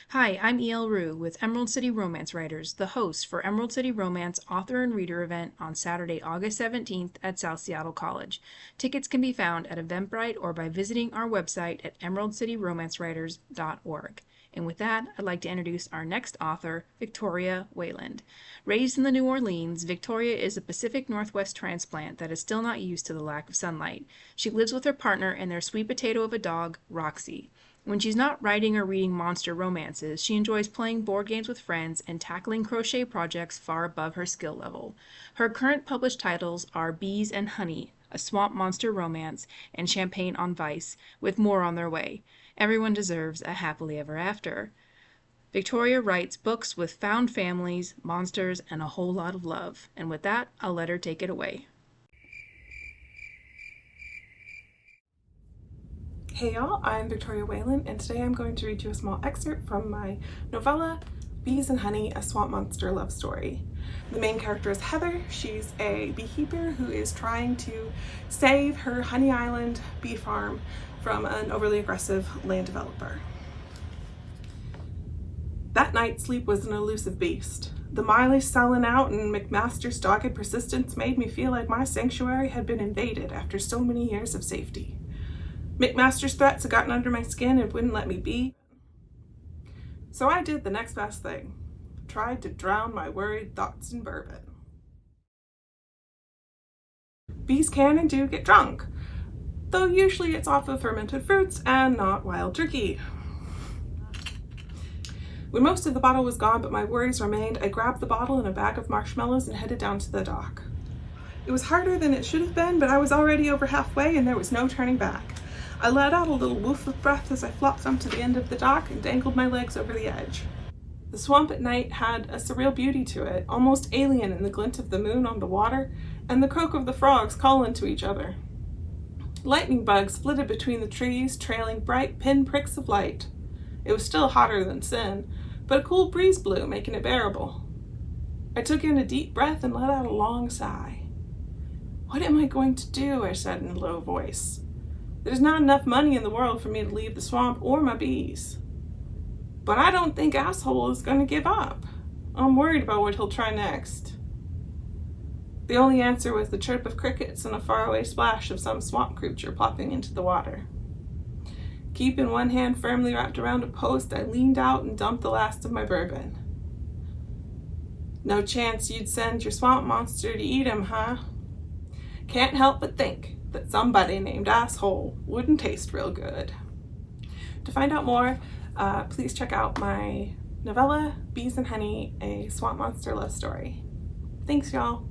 Hi, I'm E.L. Rue with Emerald City Romance Writers, the host for Emerald City Romance Author and Reader event on Saturday, August 17th at South Seattle College. Tickets can be found at Eventbrite or by visiting our website at emeraldcityromancewriters.org. And with that, I'd like to introduce our next author, Victoria Weyland. Raised in the New Orleans, Victoria is a Pacific Northwest transplant that is still not used to the lack of sunlight. She lives with her partner and their sweet potato of a dog, Roxy. When she's not writing or reading monster romances, she enjoys playing board games with friends and tackling crochet projects far above her skill level. Her current published titles are Bees and Honey, a swamp monster romance, and Champagne on Vice, with more on their way. Everyone deserves a happily ever after. Victoria writes books with found families, monsters, and a whole lot of love. And with that, I'll let her take it away. Hey y'all, I'm Victoria Weyland, and today I'm going to read you a small excerpt from my novella, Bees and Honey, a Swamp Monster Love Story. The main character is Heather. She's a beekeeper who is trying to save her Honey Island bee farm from an overly aggressive land developer. That night, sleep was an elusive beast. The mileage selling out and McMaster's dogged persistence made me feel like my sanctuary had been invaded after so many years of safety. McMaster's threats had gotten under my skin and wouldn't let me be. So I did the next best thing. Tried to drown my worried thoughts in bourbon. Bees can and do get drunk, though usually it's off of fermented fruits and not wild turkey. When most of the bottle was gone but my worries remained, I grabbed the bottle and a bag of marshmallows and headed down to the dock. It was harder than it should have been, but I was already over halfway and there was no turning back. I let out a little woof of breath as I flopped onto the end of the dock and dangled my legs over the edge. The swamp at night had a surreal beauty to it, almost alien in the glint of the moon on the water and the croak of the frogs calling to each other. Lightning bugs flitted between the trees, trailing bright pinpricks of light. It was still hotter than sin, but a cool breeze blew, making it bearable. I took in a deep breath and let out a long sigh. "What am I going to do?" I said in a low voice. "There's not enough money in the world for me to leave the swamp or my bees. But I don't think Asshole is going to give up. I'm worried about what he'll try next." The only answer was the chirp of crickets and a faraway splash of some swamp creature plopping into the water. Keeping one hand firmly wrapped around a post, I leaned out and dumped the last of my bourbon. "No chance you'd send your swamp monster to eat him, huh? Can't help but think that somebody named Asshole wouldn't taste real good." To find out more, please check out my novella, Bees and Honey, a Swamp Monster Love Story. Thanks, y'all.